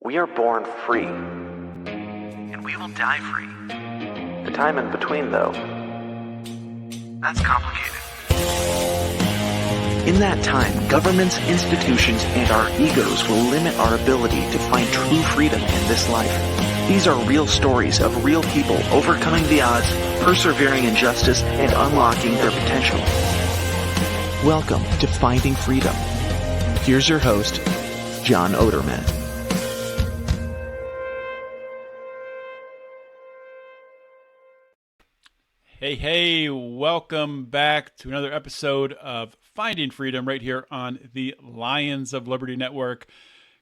We are born free. And we will die free. The time in between, though, that's complicated. In that time, governments, institutions, and our egos will limit our ability to find true freedom in this life. These are real stories of real people overcoming the odds, persevering in justice, and unlocking their potential. Welcome to Finding Freedom. Here's your host, John Odermatt. Hey, welcome back to another episode of Finding Freedom right here on the Lions of Liberty Network.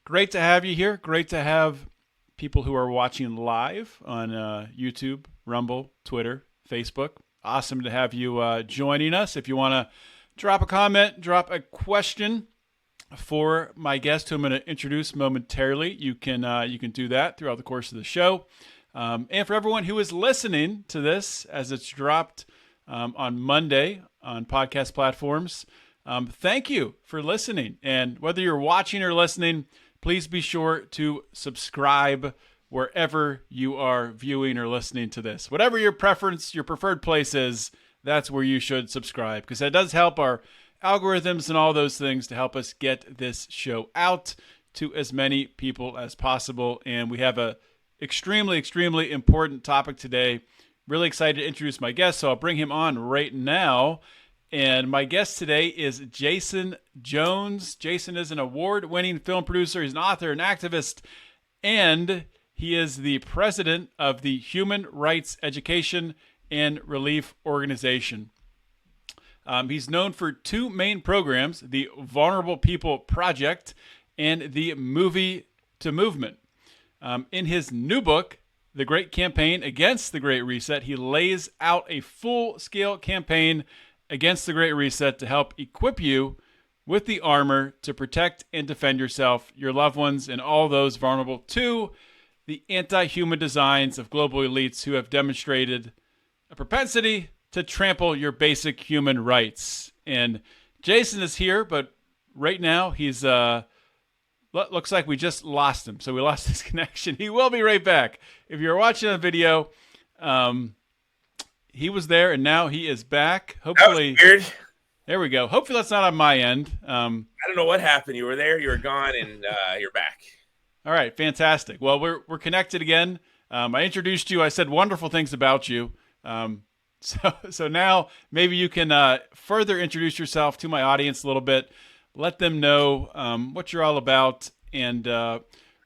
Great to have you here. Great to have people who are watching live on YouTube, Rumble, Twitter, Facebook. Awesome to have you joining us. If you want to drop a comment, drop a question for my guest who I'm going to introduce momentarily, you can do that throughout the course of the show. And for everyone who is listening to this as it's dropped on Monday on podcast platforms, thank you for listening. And whether you're watching or listening, please be sure to subscribe wherever you are viewing or listening to this. Whatever your preference, your preferred place is, that's where you should subscribe, because that does help our algorithms and all those things to help us get this show out to as many people as possible. And we have a extremely important topic today. Really excited to introduce my guest, so I'll bring him on right now. And my guest today is Jason Jones. Jason is an award-winning film producer. He's an author, an activist, and he is the president of the Human Rights Education and Relief Organization. He's known for two main programs, the Vulnerable People Project and the Movie to Movement. In his new book, The Great Campaign Against the Great Reset, he lays out a full-scale campaign against the Great Reset to help equip you with the armor to protect and defend yourself, your loved ones, and all those vulnerable to the anti-human designs of global elites who have demonstrated a propensity to trample your basic human rights. And Jason is here, but right now he's looks like we just lost him. So we lost his connection. He will be right back. If you're watching the video, he was there and now he is back. Hopefully, that was weird. There we go. Hopefully that's not on my end. I don't know what happened. You were there, you were gone, and you're back. All right, fantastic. Well, we're connected again. I introduced you. I said wonderful things about you. So now maybe you can further introduce yourself to my audience a little bit. Let them know what you're all about and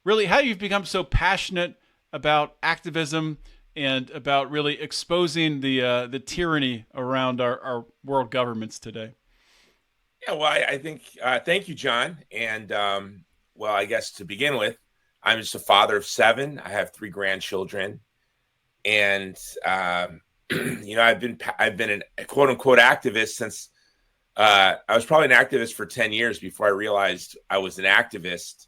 really how you've become so passionate about activism and about really exposing the tyranny around our world governments today. Yeah, well, I think, thank you, John. And, well, I guess to begin with, I'm just a father of 7. I have 3 grandchildren. And, you know, I've been a quote unquote activist since I was probably an activist for 10 years before I realized I was an activist.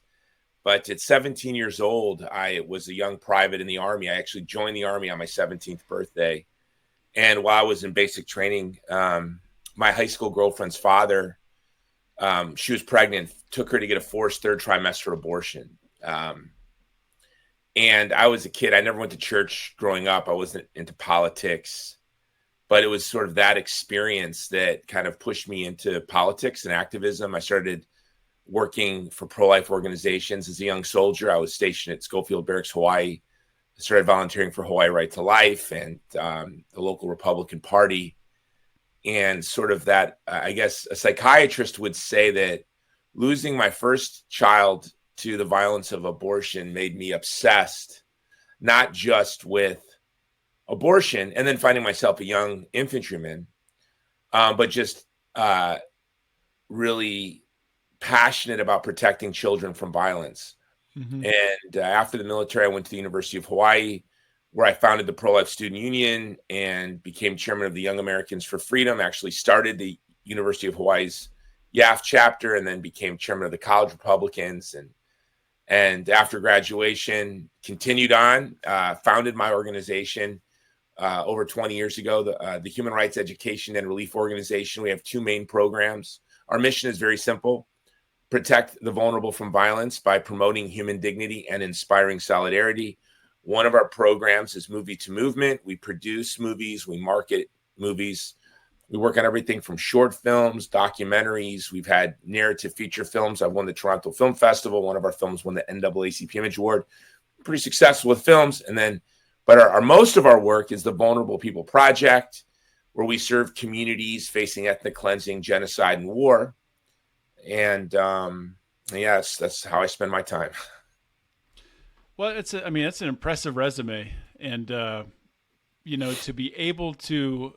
But at 17 years old, I was a young private in the Army. I actually joined the Army on my 17th birthday. And while I was in basic training, my high school girlfriend's father, she was pregnant, took her to get a forced 3rd trimester abortion. And I was a kid. I never went to church growing up. I wasn't into politics. But it was sort of that experience that kind of pushed me into politics and activism. I started working for pro-life organizations as a young soldier. I was stationed at Schofield Barracks, Hawaii. I started volunteering for Hawaii Right to Life and the local Republican Party. And sort of that, I guess a psychiatrist would say that losing my first child to the violence of abortion made me obsessed, not just with abortion and then finding myself a young infantryman, but just really passionate about protecting children from violence. Mm-hmm. And after the military, I went to the University of Hawaii, where I founded the Pro-Life Student Union and became chairman of the Young Americans for Freedom, actually started the University of Hawaii's YAF chapter, and then became chairman of the College Republicans. And after graduation, continued on, founded my organization over 20 years ago, the Human Rights Education and Relief Organization. We have 2 main programs. Our mission is very simple. protect the vulnerable from violence by promoting human dignity and inspiring solidarity. One of our programs is Movie to Movement. We produce movies, we market movies. We work on everything from short films, documentaries. We've had narrative feature films. I've won the Toronto Film Festival. One of our films won the NAACP Image Award. Pretty successful with films. And then, but our most of our work is the Vulnerable People Project, where we serve communities facing ethnic cleansing, genocide, and war. And yes, that's how I spend my time. Well, it's an impressive resume, and to be able to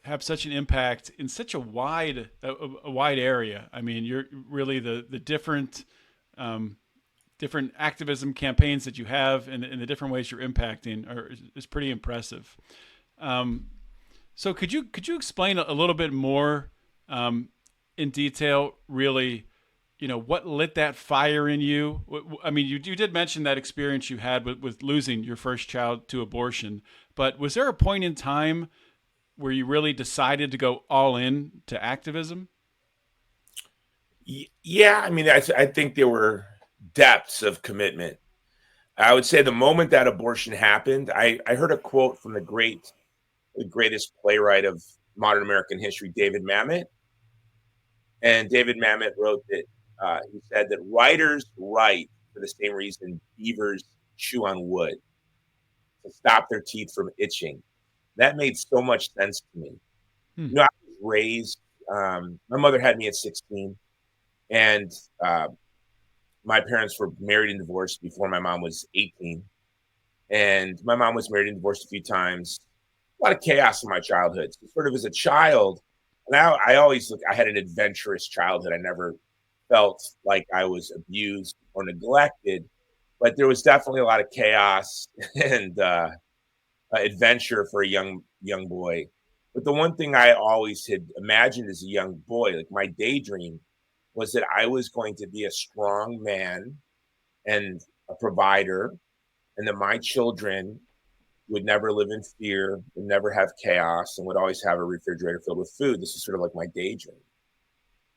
have such an impact in such a wide area. I mean, you're really the different activism campaigns that you have and the different ways you're impacting is pretty impressive. So could you explain a little bit more in detail, really, what lit that fire in you? I mean, you did mention that experience you had with losing your first child to abortion, but was there a point in time where you really decided to go all in to activism? Yeah, I mean, I think there were depths of commitment. I would say the moment that abortion happened, I heard a quote from the greatest playwright of modern American history, David Mamet. And David Mamet wrote that he said that writers write for the same reason beavers chew on wood, to stop their teeth from itching. That made so much sense to me. I was raised, my mother had me at 16, and my parents were married and divorced before my mom was 18. And my mom was married and divorced a few times. A lot of chaos in my childhood. So sort of as a child, and I had an adventurous childhood. I never felt like I was abused or neglected, but there was definitely a lot of chaos and adventure for a young boy. But the one thing I always had imagined as a young boy, like my daydream, was that I was going to be a strong man and a provider, and that my children would never live in fear, would never have chaos, and would always have a refrigerator filled with food. This is sort of like my daydream.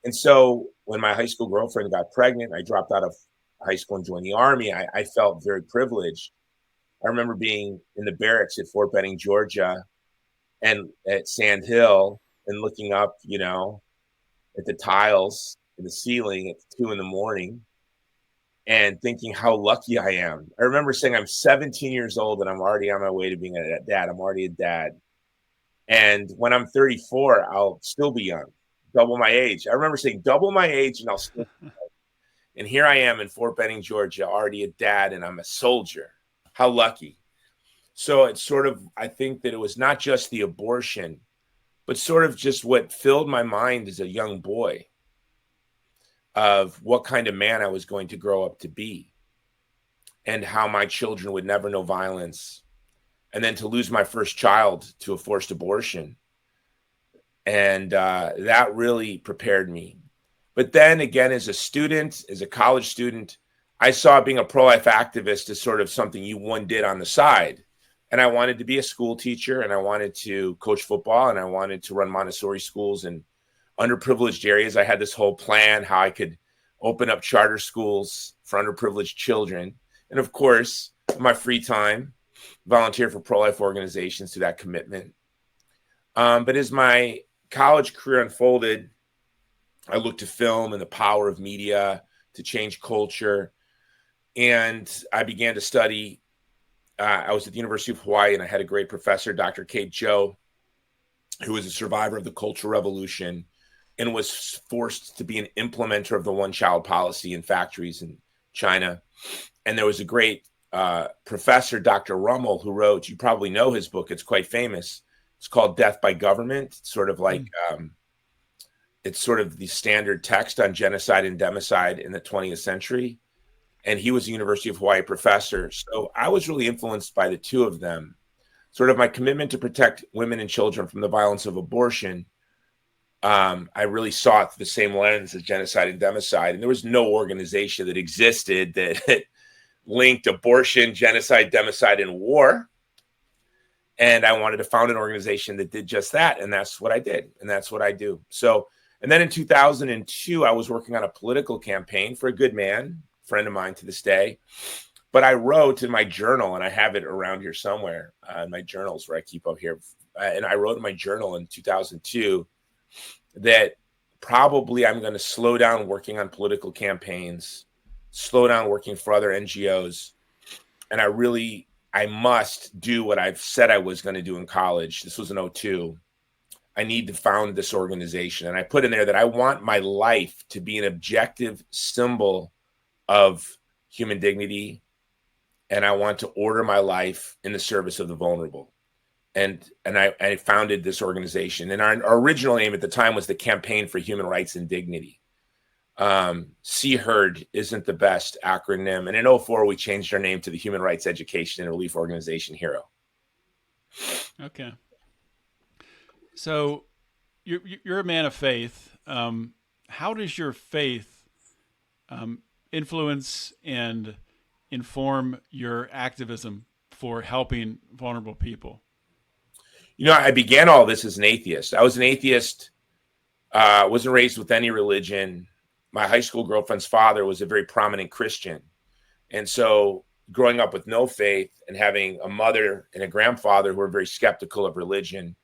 And so when my high school girlfriend got pregnant, I dropped out of high school and joined the Army. I felt very privileged. I remember being in the barracks at Fort Benning, Georgia, and at Sand Hill, and looking up, at the tiles in the ceiling at 2 a.m. and thinking how lucky I am. I remember saying I'm 17 years old and I'm already on my way to being a dad. I'm already a dad. And when I'm 34, I'll still be young, double my age. I remember saying double my age and I'll still be young. And here I am in Fort Benning, Georgia, already a dad, and I'm a soldier. How lucky. So it's sort of, I think that it was not just the abortion, but sort of just what filled my mind as a young boy of what kind of man I was going to grow up to be, and how my children would never know violence. And then to lose my first child to a forced abortion. And that really prepared me. But then again, as a student, as a college student, I saw being a pro-life activist as sort of something one did on the side. And I wanted to be a school teacher, and I wanted to coach football, and I wanted to run Montessori schools in underprivileged areas. I had this whole plan how I could open up charter schools for underprivileged children. And of course, in my free time, volunteer for pro-life organizations to that commitment. But as my college career unfolded, I looked to film and the power of media to change culture. And I began to study. I was at the University of Hawaii, and I had a great professor, Dr. Kate Joe, who was a survivor of the Cultural Revolution and was forced to be an implementer of the one-child policy in factories in China. And there was a great professor, Dr. Rummel, who wrote, you probably know his book, it's quite famous. It's called Death by Government. It's sort of like, it's sort of the standard text on genocide and democide in the 20th century. And he was a University of Hawaii professor. So I was really influenced by the two of them. Sort of my commitment to protect women and children from the violence of abortion. I really saw it through the same lens as genocide and democide. And there was no organization that existed that linked abortion, genocide, democide, and war. And I wanted to found an organization that did just that. And that's what I did. And that's what I do. So And then in 2002, I was working on a political campaign for a good man, friend of mine to this day. But I wrote in my journal, and I have it around here somewhere, in my journals where I keep up here. And I wrote in my journal in 2002 that probably I'm going to slow down working on political campaigns, slow down working for other NGOs. And I must do what I've said I was going to do in college. This was in 2002. I need to found this organization. And I put in there that I want my life to be an objective symbol of human dignity. And I want to order my life in the service of the vulnerable. And I founded this organization. And our original name at the time was the Campaign for Human Rights and Dignity. CHERD isn't the best acronym. And in 2004, we changed our name to the Human Rights Education and Relief Organization, HERO. Okay. So you're a man of faith. How does your faith influence and inform your activism for helping vulnerable people? You know, I began all this as an atheist. I was an atheist, wasn't raised with any religion. My high school girlfriend's father was a very prominent Christian. And so growing up with no faith and having a mother and a grandfather who were very skeptical of religion,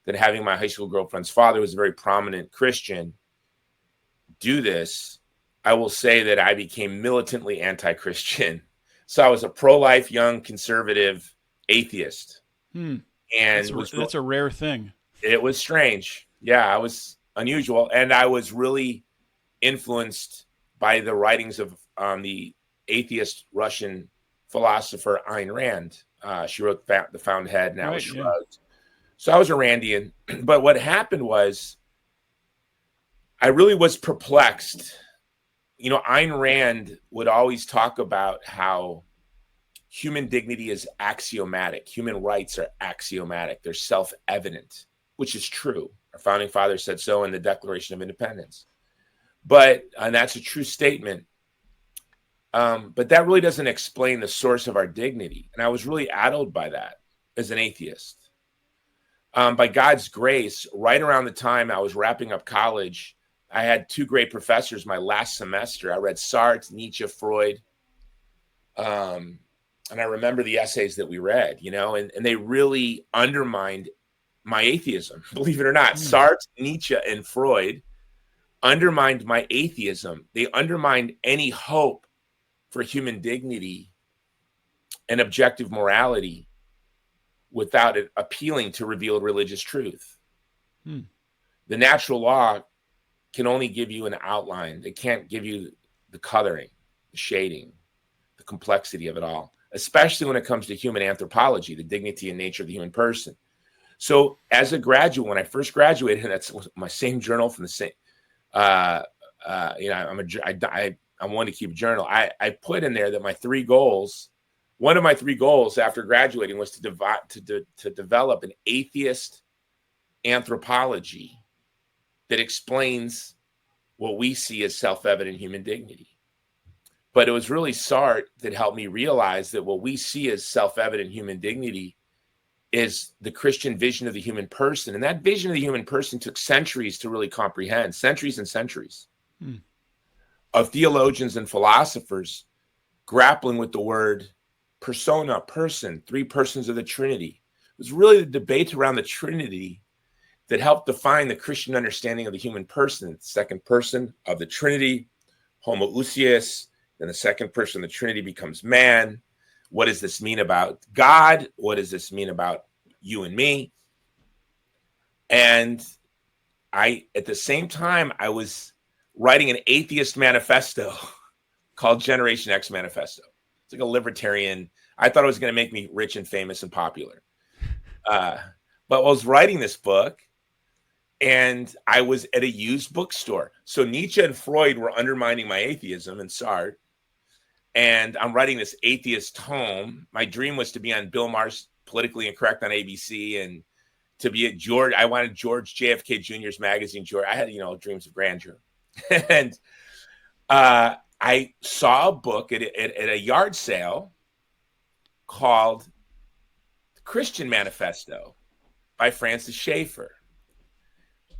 then having my high school girlfriend's father who was a very prominent Christian do this, I will say that I became militantly anti-Christian. So I was a pro-life, young, conservative atheist. And that's a rare thing. It was strange. Yeah, I was unusual. And I was really influenced by the writings of the atheist Russian philosopher Ayn Rand. She wrote The Fountainhead, and Atlas Shrugged. So I was a Randian. But what happened was I really was perplexed. You know, Ayn Rand would always talk about how human dignity is axiomatic. Human rights are axiomatic. They're self-evident, which is true. Our founding fathers said so in the Declaration of Independence. And that's a true statement. But that really doesn't explain the source of our dignity. And I was really addled by that as an atheist. By God's grace, right around the time I was wrapping up college, I had two great professors my last semester. I read Sartre, Nietzsche, Freud. And I remember the essays that we read, you know, and they really undermined my atheism, believe it or not. Sartre, Nietzsche, and Freud undermined my atheism. They undermined any hope for human dignity and objective morality without it appealing to revealed religious truth. The natural law can only give you an outline. It can't give you the coloring, the shading, the complexity of it all, especially when it comes to human anthropology, the dignity and nature of the human person. So as a graduate, when I first graduated, and that's my same journal from the same, I want to keep a journal. I put in there that one of my three goals after graduating was to develop an atheist anthropology that explains what we see as self-evident human dignity. But it was really Sartre that helped me realize that what we see as self-evident human dignity is the Christian vision of the human person. And that vision of the human person took centuries to really comprehend, centuries and centuries of theologians and philosophers grappling with the word persona, person, three persons of the Trinity. It was really the debate around the Trinity that helped define the Christian understanding of the human person. The second person of the Trinity, homoousios, then the second person of the Trinity becomes man. What does this mean about God? What does this mean about you and me? And at the same time, I was writing an atheist manifesto called Generation X Manifesto. It's like a libertarian. I thought it was going to make me rich and famous and popular. But I was writing this book, and I was at a used bookstore. So Nietzsche and Freud were undermining my atheism and Sartre. And I'm writing this atheist tome. My dream was to be on Bill Maher's Politically Incorrect on ABC and to be at George. I wanted George JFK Jr.'s magazine. I had, dreams of grandeur. And I saw a book at a yard sale called The Christian Manifesto by Francis Schaeffer.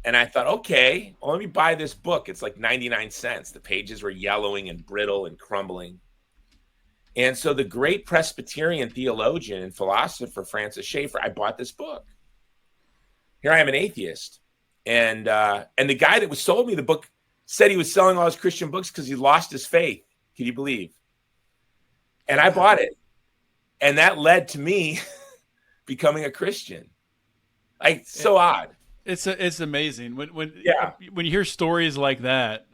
And I thought, okay, well, let me buy this book. It's like 99 cents. The pages were yellowing and brittle and crumbling. And so the great Presbyterian theologian and philosopher Francis Schaeffer, I bought this book. Here I am, an atheist. And the guy that was sold me the book said he was selling all his Christian books because he lost his faith. Can you believe? And I bought it. And that led to me becoming a Christian. Like, so odd. It's amazing when Yeah. when you hear stories like that,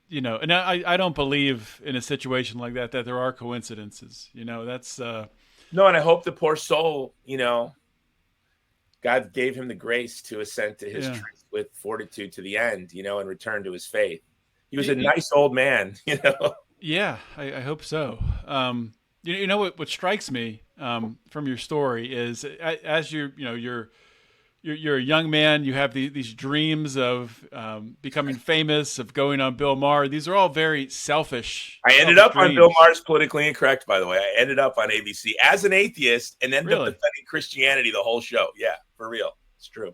you know, and I don't believe in a situation like that there are coincidences. You know, that's No, and I hope the poor soul, you know, God gave him the grace to ascend to his truth with fortitude to the end, you know, and return to his faith. He was a nice old man, you know. Yeah, I hope so. You know what strikes me from your story is as you're a young man, you have these dreams of becoming famous, of going on Bill Maher. These are all very selfish. I ended up on Bill Maher's Politically Incorrect, by the way. I ended up on ABC as an atheist and ended up defending Christianity the whole show. Yeah, for real. It's true.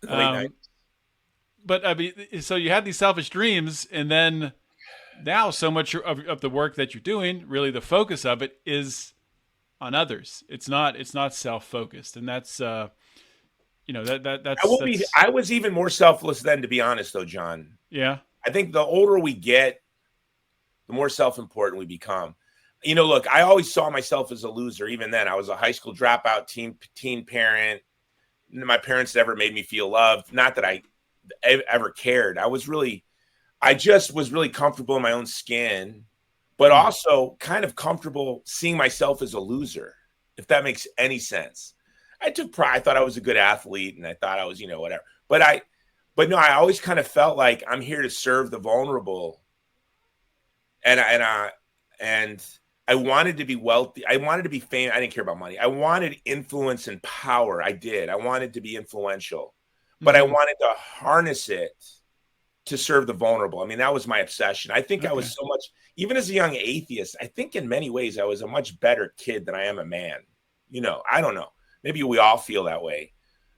But I mean, so you had these selfish dreams, and then now so much of the work that you're doing, really the focus of it is on others. It's not self-focused, and that's you know, that's I was even more selfless then, to be honest, though, John. Yeah. I think the older we get, the more self-important we become. You know, look, I always saw myself as a loser. Even then, I was a high school dropout, teen parent. My parents never made me feel loved. Not that I ever cared. I just was really comfortable in my own skin, but also kind of comfortable seeing myself as a loser, if that makes any sense. I took pride. I thought I was a good athlete, and I thought I was, you know, whatever. But no, I always kind of felt like I'm here to serve the vulnerable. And I wanted to be wealthy. I wanted to be famous. I didn't care about money. I wanted influence and power. I did. I wanted to be influential, but I wanted to harness it to serve the vulnerable. I mean, that was my obsession. I think I was so much, even as a young atheist, I think in many ways I was a much better kid than I am a man. You know, I don't know. Maybe we all feel that way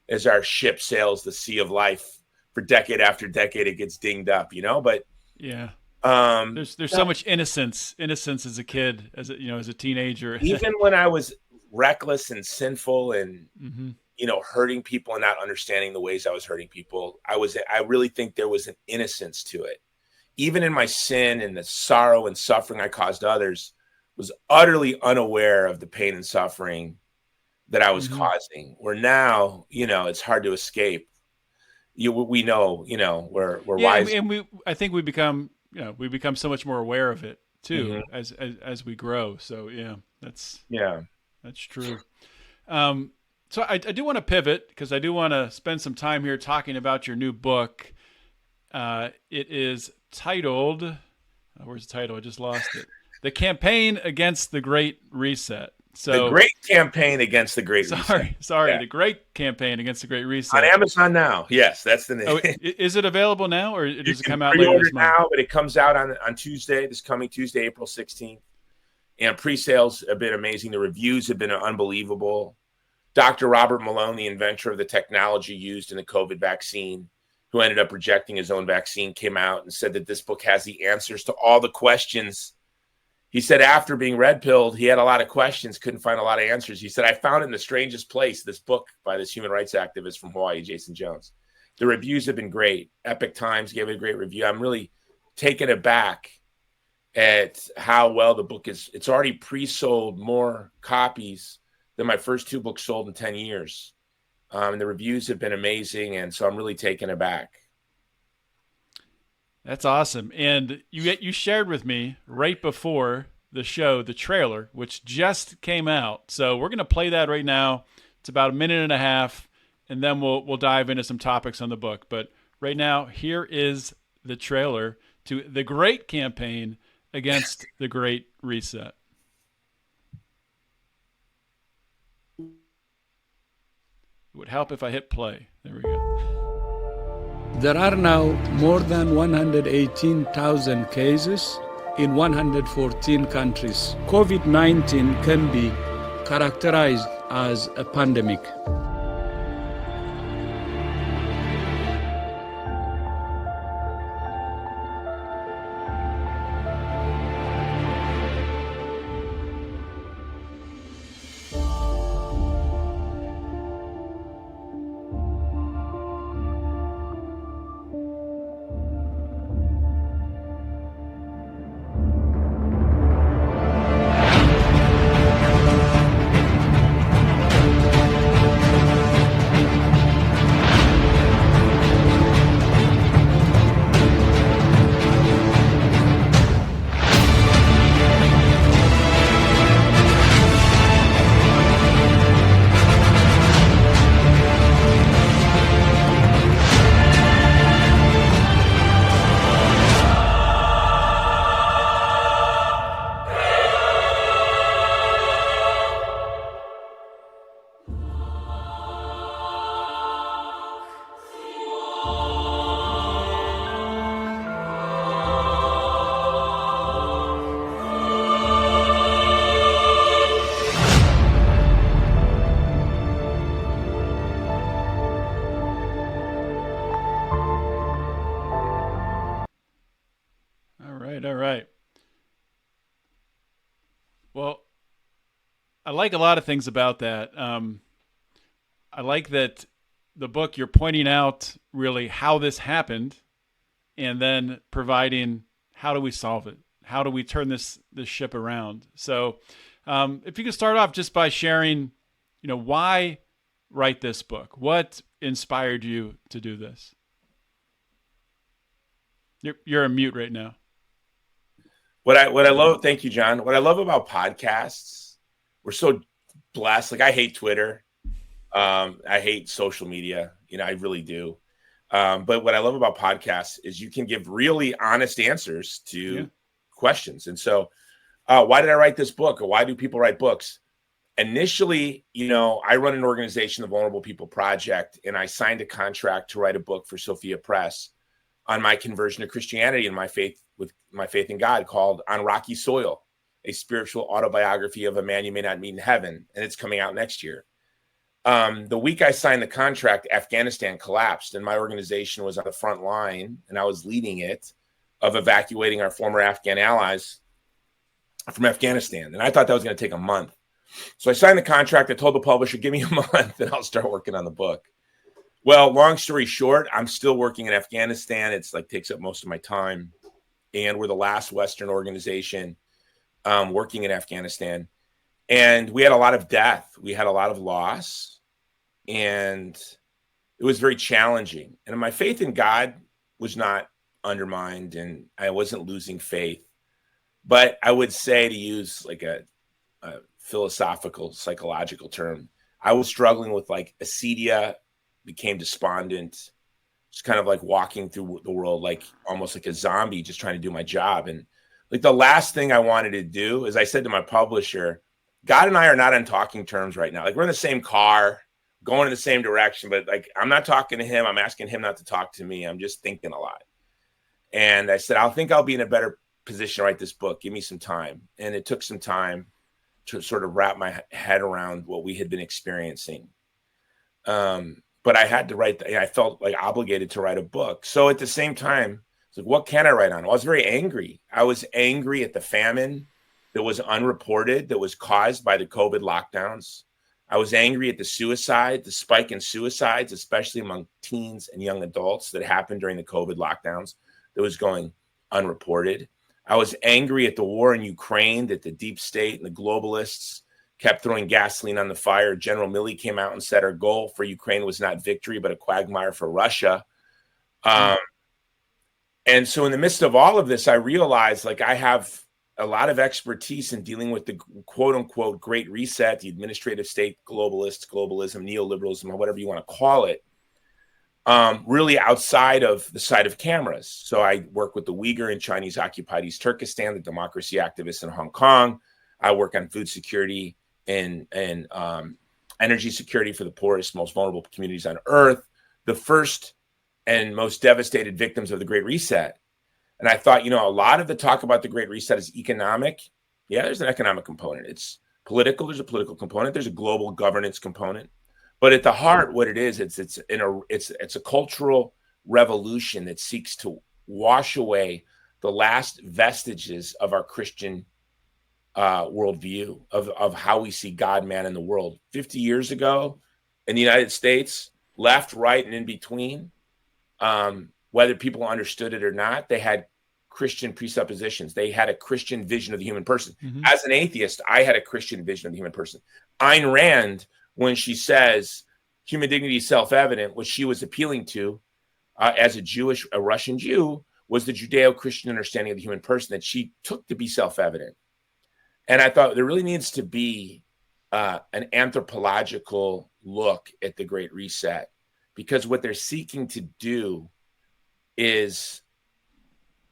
as our ship sails the sea of life for decade after decade. It gets dinged up, you know, but yeah. There's so much innocence as a kid, as a teenager. Even when I was reckless and sinful and, you know, hurting people and not understanding the ways I was hurting people, I really think there was an innocence to it. Even in my sin and the sorrow and suffering I caused others, was utterly unaware of the pain and suffering that I was causing. Where now, you know, it's hard to escape. We know, you know, we're wise. And I think we become so much more aware of it too as we grow. So yeah, that's true. So I do want to pivot because I do want to spend some time here talking about your new book. It is titled, where's the title? I just lost it. The Campaign Against the Great Reset. So the Great Campaign Against the Great Reset. Sorry. Yeah. The Great Campaign Against the Great Reset. On Amazon now. Yes, that's the name. Oh, is it available now, or does it come out later this month? now, but it comes out on Tuesday, this coming Tuesday, April 16th. And pre-sales have been amazing. The reviews have been unbelievable. Dr. Robert Malone, the inventor of the technology used in the COVID vaccine, who ended up rejecting his own vaccine, came out and said that this book has the answers to all the questions. He said after being red-pilled, he had a lot of questions, couldn't find a lot of answers. He said, I found it in the strangest place, this book by this human rights activist from Hawaii, Jason Jones. The reviews have been great. Epic Times gave it a great review. I'm really taken aback at how well the book is. It's already pre-sold more copies than my first two books sold in 10 years. And the reviews have been amazing. And so I'm really taken aback. That's awesome. And you shared with me right before the show, the trailer, which just came out. So we're going to play that right now. It's about a minute and a half, and then we'll dive into some topics on the book. But right now, here is the trailer to The Great Campaign Against the Great Reset. It would help if I hit play. There we go. There are now more than 118,000 cases in 114 countries. COVID-19 can be characterized as a pandemic. Well, I like a lot of things about that. I like that the book you're pointing out really how this happened, and then providing how do we solve it? How do we turn this ship around? So, if you could start off just by sharing, why write this book? What inspired you to do this? You're a mute right now. What I love, thank you, John. What I love about podcasts, we're so blessed. Like I hate Twitter. I hate social media. I really do. But what I love about podcasts is you can give really honest answers to questions. And so, why did I write this book, or why do people write books? Initially, I run an organization, the Vulnerable People Project, and I signed a contract to write a book for Sophia Press on my conversion to Christianity and my faith in God, called On Rocky Soil, a spiritual autobiography of a man you may not meet in heaven. And it's coming out next year. The week I signed the contract, Afghanistan collapsed, and my organization was on the front line, and I was leading it, of evacuating our former Afghan allies from Afghanistan. And I thought that was going to take a month. So I signed the contract. I told the publisher, give me a month and I'll start working on the book. Well, long story short, I'm still working in Afghanistan. It's takes up most of my time. And we're the last Western organization working in Afghanistan. And we had a lot of death. We had a lot of loss. And it was very challenging. And my faith in God was not undermined, and I wasn't losing faith. But I would say, to use a philosophical, psychological term, I was struggling with acedia, became despondent, just kind of walking through the world, almost like a zombie, just trying to do my job. And the last thing I wanted to do is, I said to my publisher, God and I are not on talking terms right now. We're in the same car, going in the same direction, but I'm not talking to him. I'm asking him not to talk to me. I'm just thinking a lot. And I said, I'll be in a better position to write this book. Give me some time. And it took some time to sort of wrap my head around what we had been experiencing. But I had to write, I felt obligated to write a book. So at the same time, it's what can I write on? Well, I was very angry. I was angry at the famine that was unreported, that was caused by the COVID lockdowns. I was angry at the spike in suicides, especially among teens and young adults, that happened during the COVID lockdowns, that was going unreported. I was angry at the war in Ukraine, that the deep state and the globalists kept throwing gasoline on the fire. General Milley came out and said our goal for Ukraine was not victory, but a quagmire for Russia. And so in the midst of all of this, I realized I have a lot of expertise in dealing with the quote unquote Great Reset, the administrative state, globalism, neoliberalism, or whatever you want to call it, really outside of the sight of cameras. So I work with the Uyghur and Chinese occupied East Turkestan, the democracy activists in Hong Kong. I work on food security and energy security for the poorest, most vulnerable communities on earth, the first and most devastated victims of the Great Reset. And I thought, a lot of the talk about the Great Reset is economic. Yeah, there's an economic component. It's political. There's a political component. There's a global governance component. But at the heart, what it is, it's a cultural revolution that seeks to wash away the last vestiges of our Christian worldview of how we see God, man, and the world. 50 years ago in the United States, left, right, and in between, whether people understood it or not, they had Christian presuppositions. They had a Christian vision of the human person. Mm-hmm. As an atheist, I had a Christian vision of the human person. Ayn Rand, when she says human dignity is self-evident, what she was appealing to as a Russian Jew, was the Judeo-Christian understanding of the human person that she took to be self-evident. And I thought there really needs to be an anthropological look at the Great Reset, because what they're seeking to do is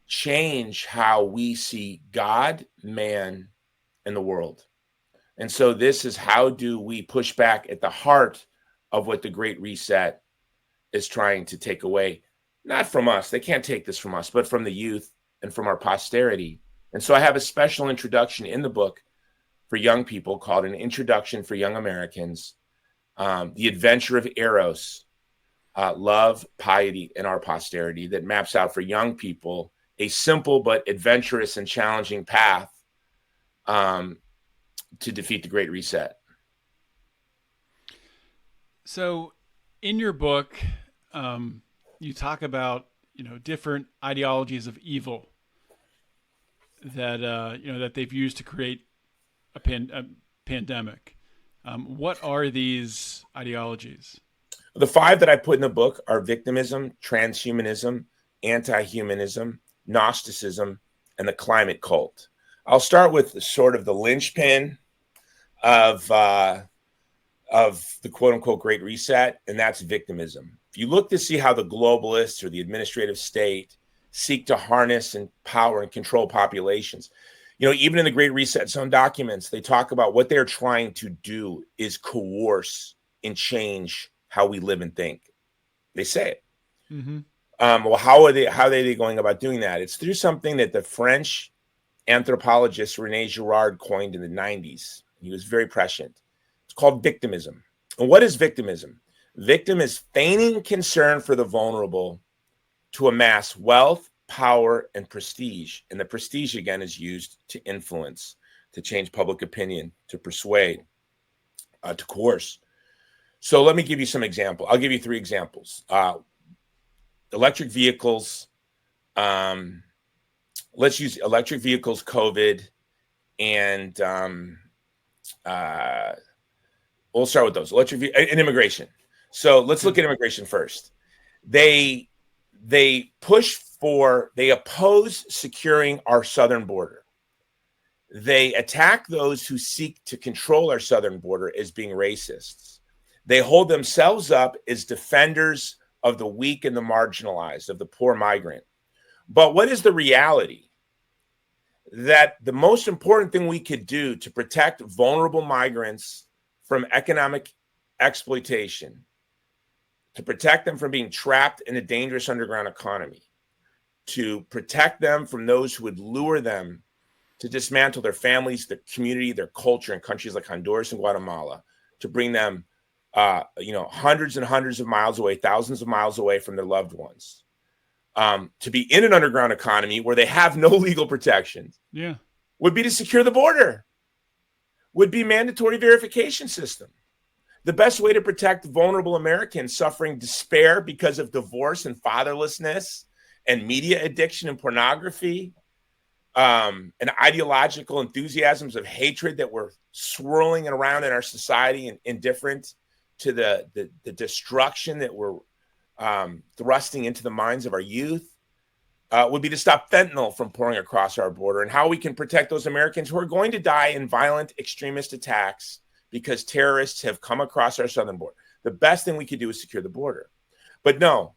change how we see God, man, and the world. And so this is, how do we push back at the heart of what the Great Reset is trying to take away, not from us, they can't take this from us, but from the youth and from our posterity. And so I have a special introduction in the book for young people called An Introduction for Young Americans, The Adventure of Eros, Love, Piety, and Our Posterity, that maps out for young people a simple but adventurous and challenging path to defeat the Great Reset. So, in your book, you talk about different ideologies of evil that that they've used to create a pandemic. What are these ideologies? The 5 that I put in the book are victimism, transhumanism, anti-humanism, Gnosticism, and the climate cult. I'll start with sort of the linchpin of the quote unquote Great Reset, and that's victimism. If you look to see how the globalists or the administrative state seek to harness and power and control populations, even in the Great Reset's own documents, they talk about what they're trying to do is coerce and change how we live and think. They say it. Mm-hmm. Well, how are they going about doing that? It's through something that the French anthropologist René Girard coined in the 90s. He was very prescient. It's called victimism. And what is victimism? Victim is feigning concern for the vulnerable to amass wealth, power, and prestige. And the prestige, again, is used to influence, to change public opinion, to persuade, to coerce. So let me give you some examples. I'll give you 3 examples. Electric vehicles. Let's use electric vehicles, COVID, and we'll start with those. Electric and immigration. So let's look at immigration first. They oppose securing our southern border. They attack those who seek to control our southern border as being racists. They hold themselves up as defenders of the weak and the marginalized, of the poor migrant. But what is the reality? That the most important thing we could do to protect vulnerable migrants from economic exploitation, to protect them from being trapped in a dangerous underground economy, to protect them from those who would lure them to dismantle their families, their community, their culture in countries like Honduras and Guatemala, to bring them hundreds and hundreds of miles away, thousands of miles away from their loved ones, to be in an underground economy where they have no legal protections, would be to secure the border, would be mandatory verification system. The best way to protect vulnerable Americans suffering despair because of divorce and fatherlessness and media addiction and pornography, and ideological enthusiasms of hatred that were swirling around in our society and indifferent to the destruction that we're thrusting into the minds of our youth, would be to stop fentanyl from pouring across our border, and how we can protect those Americans who are going to die in violent extremist attacks because terrorists have come across our southern border. The best thing we could do is secure the border. But no,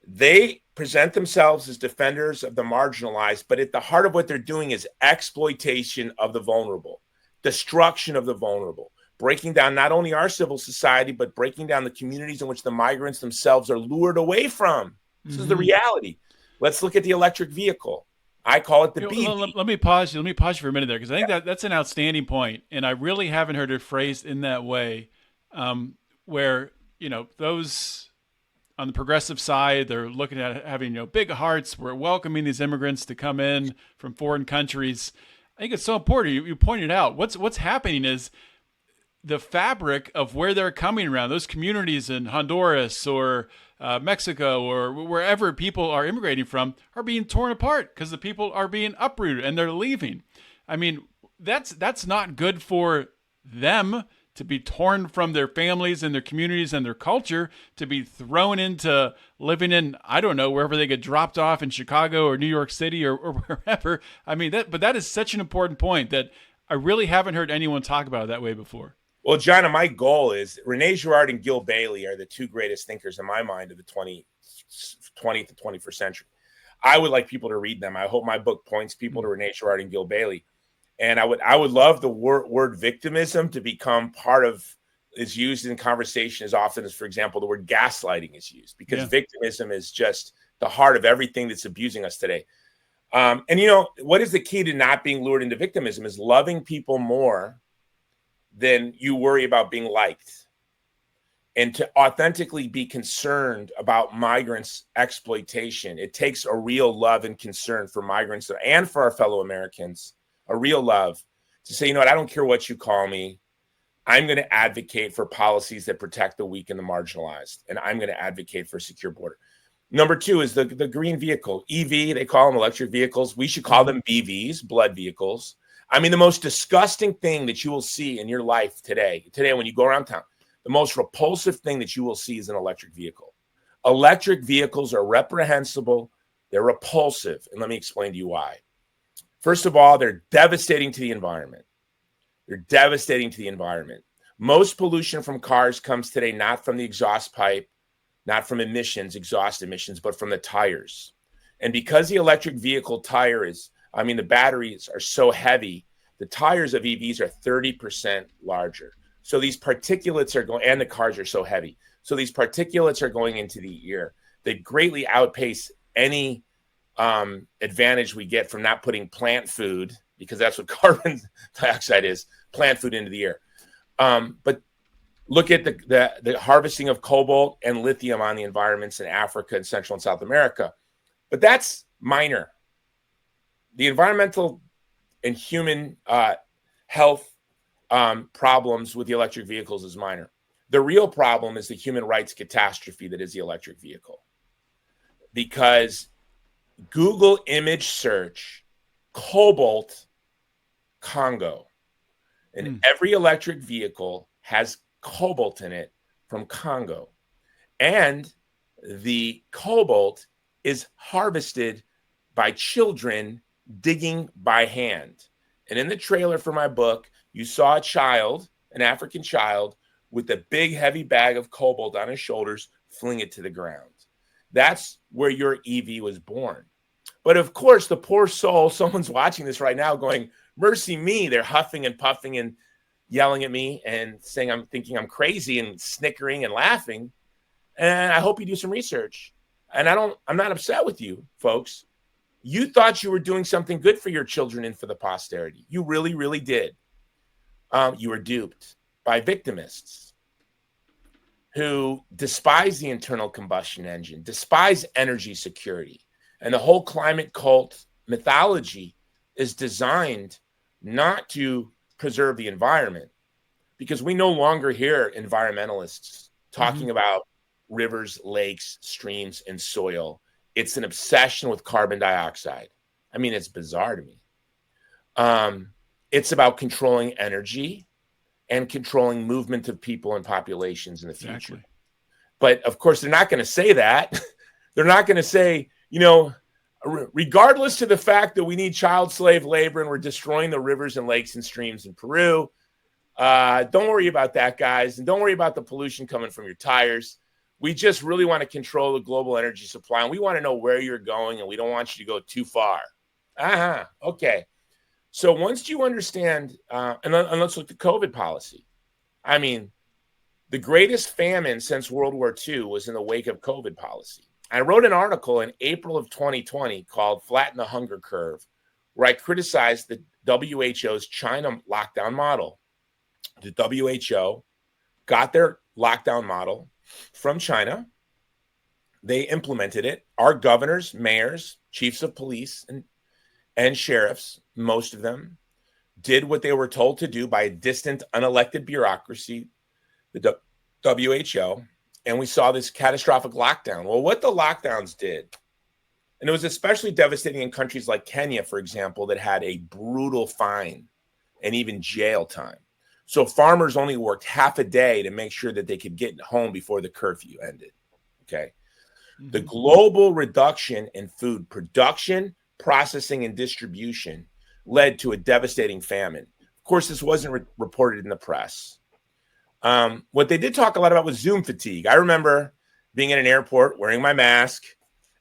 they present themselves as defenders of the marginalized, but at the heart of what they're doing is exploitation of the vulnerable, destruction of the vulnerable, breaking down not only our civil society, but breaking down the communities in which the migrants themselves are lured away from. This is the reality. Let's look at the electric vehicle. I call it the BV. Let me pause you. Let me pause you for a minute there, because I think that's an outstanding point, and I really haven't heard it phrased in that way, where those on the progressive side, they're looking at having big hearts. We're welcoming these immigrants to come in from foreign countries. I think it's so important. You pointed out what's happening is the fabric of where they're coming around, those communities in Honduras or Mexico or wherever people are immigrating from, are being torn apart because the people are being uprooted and they're leaving. I mean, that's not good for them to be torn from their families and their communities and their culture, to be thrown into living in, I don't know, wherever they get dropped off in Chicago or New York City or wherever. I mean, that is such an important point that I really haven't heard anyone talk about it that way before. Well, John, my goal is René Girard and Gil Bailey are the 2 greatest thinkers in my mind of the 20th to 21st century. I would like people to read them. I hope my book points people to René Girard and Gil Bailey. And I would love the word victimism to become part of, is used in conversation as often as, for example, the word gaslighting is used, because victimism is just the heart of everything that's abusing us today. And what is the key to not being lured into victimism is loving people more than you worry about being liked, and to authentically be concerned about migrants' exploitation. It takes a real love and concern for migrants and for our fellow Americans, a real love to say, you know what, I don't care what you call me. I'm going to advocate for policies that protect the weak and the marginalized, and I'm going to advocate for a secure border. Number two is the green vehicle, EV, they call them electric vehicles. We should call them BVs, blood vehicles. I mean, the most disgusting thing that you will see in your life today when you go around town, the most repulsive thing that you will see is an electric vehicle. Electric vehicles are reprehensible. They're repulsive. And let me explain to you why. First of all, they're devastating to the environment. They're devastating to the environment. Most pollution from cars comes today not from the exhaust pipe, not from exhaust emissions, but from the tires. And because the electric vehicle tire the batteries are so heavy, the tires of EVs are 30% larger. So these particulates are going, and the cars are so heavy. So these particulates are going into the air. They greatly outpace any advantage we get from not putting plant food, because that's what carbon dioxide is, plant food into the air. But look at the harvesting of cobalt and lithium on the environments in Africa and Central and South America. But that's minor. The environmental and human health problems with the electric vehicles is minor. The real problem is the human rights catastrophe that is the electric vehicle. Because Google image search, cobalt, Congo, and every electric vehicle has cobalt in it from Congo. And the cobalt is harvested by children digging by hand. And in the trailer for my book, you saw a child, an African child, with a big heavy bag of cobalt on his shoulders, fling it to the ground. That's where your EV was born. But of course, the poor soul, someone's watching this right now going, mercy me. They're huffing and puffing and yelling at me and saying I'm thinking I'm crazy and snickering and laughing. And I hope you do some research. And I'm not upset with you, folks. You thought you were doing something good for your children and for the posterity. You really, really did. You were duped by victimists who despise the internal combustion engine, despise energy security. And the whole climate cult mythology is designed not to preserve the environment, because we no longer hear environmentalists talking about rivers, lakes, streams, and soil. It's an obsession with carbon dioxide. I mean, it's bizarre to me. It's about controlling energy and controlling movement of people and populations in the future. Exactly. But of course, they're not going to say that. They're not going to say, regardless to the fact that we need child slave labor and we're destroying the rivers and lakes and streams in Peru, don't worry about that, guys. And don't worry about the pollution coming from your tires. We just really want to control the global energy supply, and we want to know where you're going, and we don't want you to go too far. Okay. So once you understand, and let's look at COVID policy. I mean, the greatest famine since World War II was in the wake of COVID policy. I wrote an article in April of 2020 called Flatten the Hunger Curve, where I criticized the WHO's China lockdown model. The WHO got their lockdown model from China. They implemented it. Our governors, mayors, chiefs of police, and sheriffs, most of them, did what they were told to do by a distant, unelected bureaucracy, the WHO, and we saw this catastrophic lockdown. Well, what the lockdowns did, and it was especially devastating in countries like Kenya, for example, that had a brutal fine and even jail time. So farmers only worked half a day to make sure that they could get home before the curfew ended. Okay. The global reduction in food production, processing, and distribution led to a devastating famine. Of course, this wasn't reported in the press. What they did talk a lot about was Zoom fatigue. I remember being in an airport wearing my mask,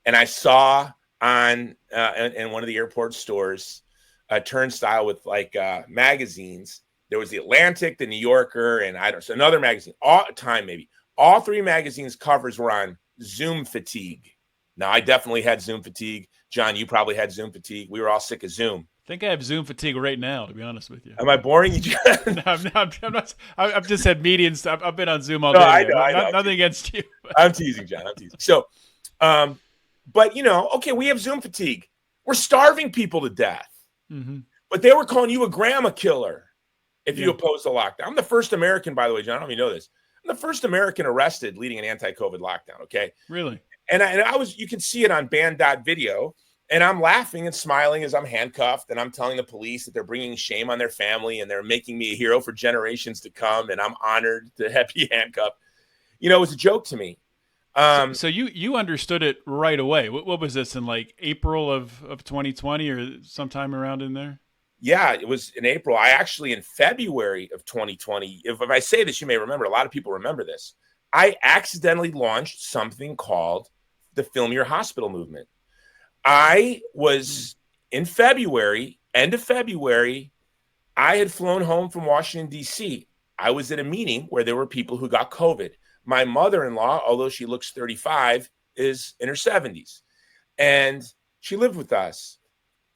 and I saw on in one of the airport stores a turnstile with magazines. There was the Atlantic, the New Yorker, and another magazine. All three magazines' covers were on Zoom fatigue. Now, I definitely had Zoom fatigue. John, you probably had Zoom fatigue. We were all sick of Zoom. I think I have Zoom fatigue right now, to be honest with you. Am I boring you? No, I'm not. I've just had meetings. I've been on Zoom all day. I know. Nothing against you. I'm teasing, John. I'm teasing. So, but okay, we have Zoom fatigue. We're starving people to death. But But they were calling you a grandma killer if you oppose the lockdown. I'm the first American, by the way, John. I don't know if you know this. I'm the first American arrested leading an anti-COVID lockdown. Okay. Really? And I was, you can see it on band.video. And I'm laughing and smiling as I'm handcuffed. And I'm telling the police that they're bringing shame on their family and they're making me a hero for generations to come. And I'm honored to be handcuffed. You know, it was a joke to me. So you understood it right away. What was this, in like April of 2020 or sometime around in there? Yeah, it was in April. I actually, in February of 2020, if I say this, you may remember, a lot of people remember this. I accidentally launched something called the Film Your Hospital movement. I was in February, end of February, I had flown home from Washington, D.C. I was at a meeting where there were people who got COVID. My mother-in-law, although she looks 35, is in her 70s. And she lived with us.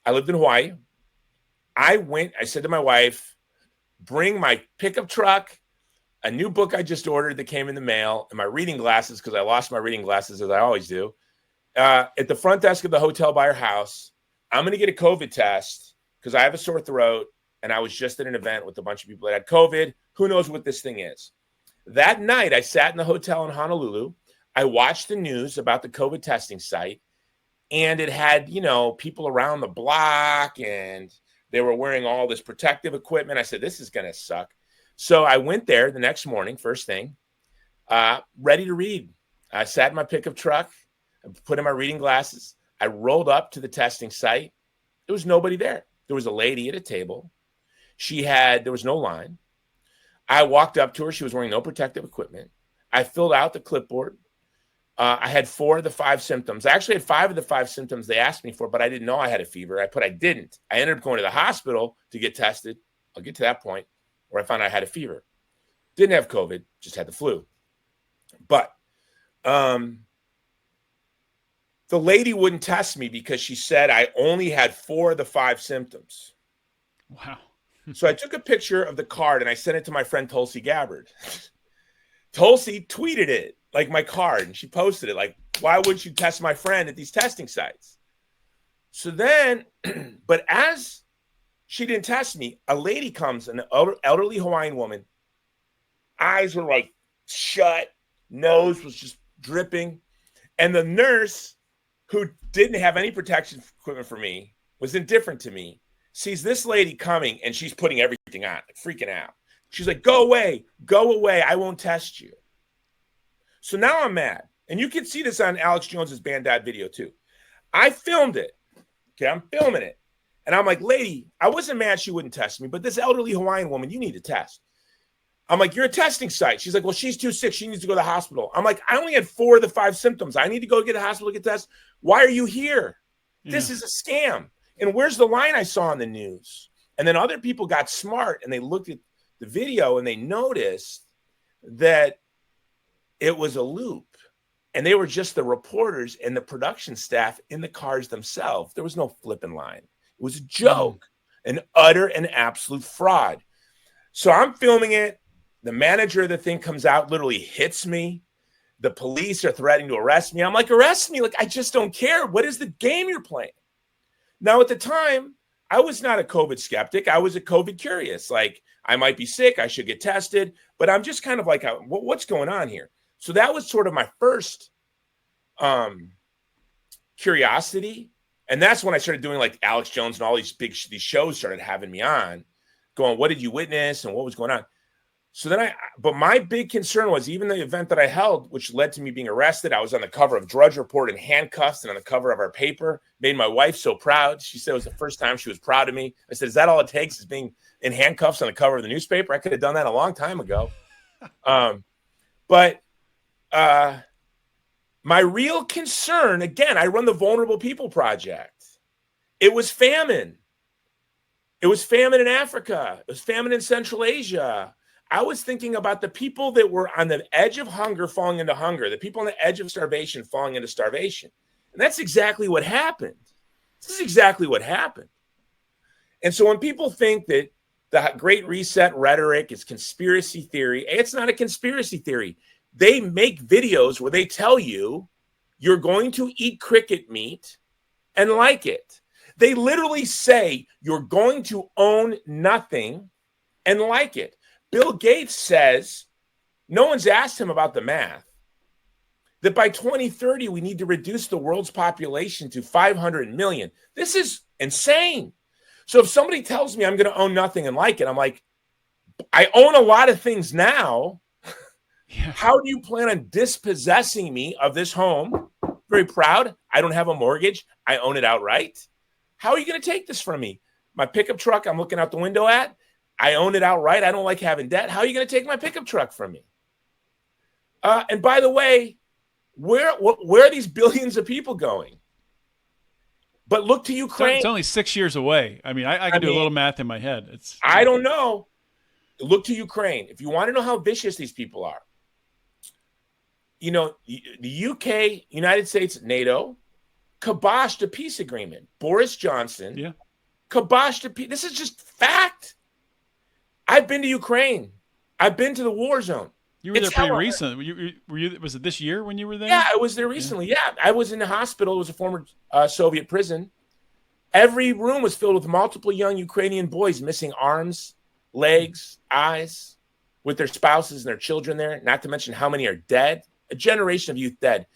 I lived in Hawaii. I said to my wife, bring my pickup truck, a new book I just ordered that came in the mail, and my reading glasses, because I lost my reading glasses, as I always do. At the front desk of the hotel by her house, I'm going to get a COVID test because I have a sore throat, and I was just at an event with a bunch of people that had COVID. Who knows what this thing is? That night, I sat in the hotel in Honolulu. I watched the news about the COVID testing site, and it had, you know, people around the block, and they were wearing all this protective equipment. I said, this is going to suck. So I went there the next morning, first thing, ready to read. I sat in my pickup truck, I put in my reading glasses. I rolled up to the testing site. There was nobody there. There was a lady at a table. There was no line. I walked up to her. She was wearing no protective equipment. I filled out the clipboard. I had 4 of the 5 symptoms. I actually had 5 of the 5 symptoms they asked me for, but I didn't know I had a fever. I put I didn't. I ended up going to the hospital to get tested. I'll get to that point where I found I had a fever. Didn't have COVID, just had the flu. But the lady wouldn't test me because she said I only had 4 of the 5 symptoms. Wow. So I took a picture of the card and I sent it to my friend Tulsi Gabbard. Tulsi tweeted it, like my card, and she posted it like, why wouldn't you test my friend at these testing sites? So then, but as she didn't test me, a lady comes, an elderly Hawaiian woman, eyes were like shut, nose was just dripping. And the nurse, who didn't have any protection equipment for me, was indifferent to me, sees this lady coming and she's putting everything on, like freaking out. She's like, go away, I won't test you. So now I'm mad. And you can see this on Alex Jones's Bandad video too. I filmed it. Okay, I'm filming it. And I'm like, lady, I wasn't mad she wouldn't test me, but this elderly Hawaiian woman, you need to test. I'm like, you're a testing site. She's like, well, she's too sick. She needs to go to the hospital. I'm like, I only had 4 of the 5 symptoms. I need to go get a hospital to get tested. Why are you here? Yeah. This is a scam. And where's the line I saw on the news? And then other people got smart and they looked at the video and they noticed that it was a loop. And they were just the reporters and the production staff in the cars themselves. There was no flipping line. It was a joke, an utter and absolute fraud. So I'm filming it. The manager of the thing comes out, literally hits me. The police are threatening to arrest me. I'm like, arrest me. Like, I just don't care. What is the game you're playing? Now, at the time, I was not a COVID skeptic. I was a COVID curious. Like, I might be sick. I should get tested. But I'm just kind of like, what's going on here? So that was sort of my first curiosity. And that's when I started doing like Alex Jones and all these shows started having me on, going, what did you witness and what was going on? So then but my big concern was even the event that I held, which led to me being arrested. I was on the cover of Drudge Report in handcuffs and on the cover of our paper, made my wife so proud. She said it was the first time she was proud of me. I said, is that all it takes, is being in handcuffs on the cover of the newspaper? I could have done that a long time ago. But my real concern, again, I run the Vulnerable People Project. It was famine. It was famine in Africa. It was famine in Central Asia. I was thinking about the people that were on the edge of hunger falling into hunger, the people on the edge of starvation falling into starvation. And that's exactly what happened. This is exactly what happened. And so when people think that the Great Reset rhetoric is conspiracy theory, it's not a conspiracy theory. They make videos where they tell you you're going to eat cricket meat and like it. They literally say you're going to own nothing and like it. Bill Gates says, no one's asked him about the math, that by 2030, we need to reduce the world's population to 500 million. This is insane. So if somebody tells me I'm going to own nothing and like it, I'm like, I own a lot of things now. Yeah. How do you plan on dispossessing me of this home? Very proud. I don't have a mortgage. I own it outright. How are you going to take this from me? My pickup truck I'm looking out the window at, I own it outright. I don't like having debt. How are you going to take my pickup truck from me? And by the way, where are these billions of people going? But look to Ukraine. It's only 6 years away. I mean, I can do a little math in my head. I don't know. Look to Ukraine. If you want to know how vicious these people are, you know, the UK, United States, NATO, kiboshed a peace agreement. Boris Johnson, kiboshed a peace. This is just fact. I've been to Ukraine. I've been to the war zone. You were there pretty recent. Were you? Was it this year when you were there? Yeah, I was there recently. Yeah, I was in the hospital. It was a former Soviet prison. Every room was filled with multiple young Ukrainian boys missing arms, legs, eyes, with their spouses and their children there, not to mention how many are dead. A generation of youth dead.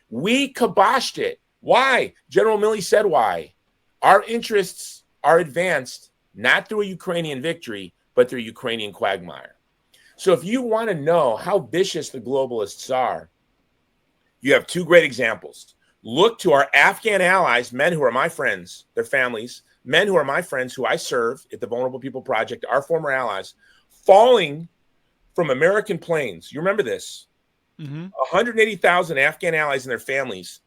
We kiboshed it. Why? General Milley said why. Our interests are advanced not through a Ukrainian victory, but through Ukrainian quagmire. So if you want to know how vicious the globalists are, you have two great examples. Look to our Afghan allies, men who are my friends, their families, men who are my friends who I serve at the Vulnerable People Project, our former allies, falling from American planes. You remember this? 180,000 Afghan allies and their families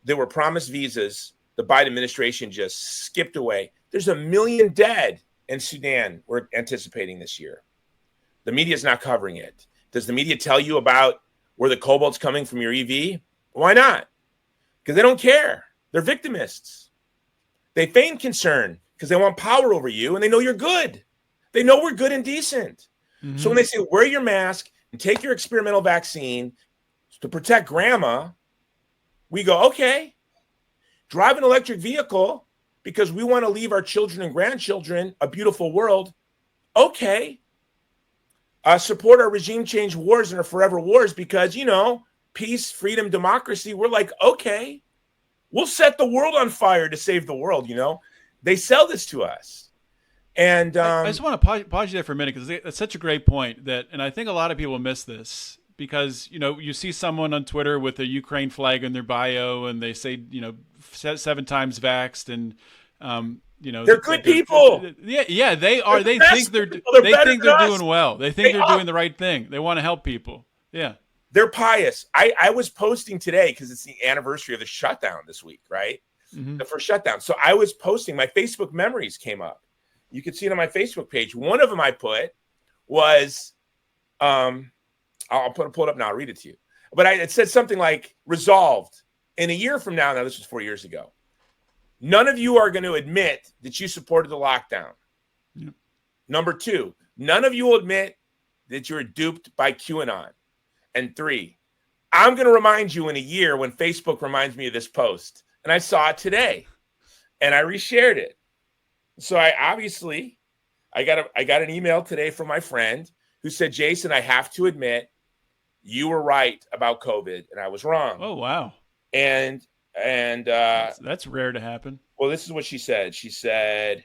that were promised visas, the Biden administration just skipped away. There's 1 million dead in Sudan we're anticipating this year. The media is not covering it. Does the media tell you about where the cobalt's coming from your EV? Why not? Because they don't care. They're victimists. They feign concern because they want power over you and they know you're good. They know we're good and decent. So when they say, wear your mask and take your experimental vaccine to protect grandma, we go, okay. Drive an electric vehicle because we want to leave our children and grandchildren a beautiful world. Okay. Support our regime change wars and our forever wars because, you know, peace, freedom, democracy. We're like, okay, we'll set the world on fire to save the world. You know, they sell this to us. And I just want to pause you there for a minute because it's such a great point and I think a lot of people miss this because, you know, you see someone on Twitter with a Ukraine flag in their bio and they say, you know, 7 times vaxxed and, you know, they're good people. Yeah, they are. They think they're doing well. They think they're doing the right thing. They want to help people. Yeah, they're pious. I was posting today because it's the anniversary of the shutdown this week, right? The first shutdown. So I was posting. My Facebook memories came up. You can see it on my Facebook page. One of them I put was, I'll pull it up now. I'll read it to you. But it said something like, resolved. In a year from now, this was 4 years ago, none of you are going to admit that you supported the lockdown. Yep. Number 2, none of you will admit that you were duped by QAnon. And 3, I'm going to remind you in a year when Facebook reminds me of this post. And I saw it today and I reshared it. So I got an email today from my friend who said, Jason, I have to admit you were right about COVID and I was wrong. Oh, wow. And that's rare to happen. Well, this is what she said. She said,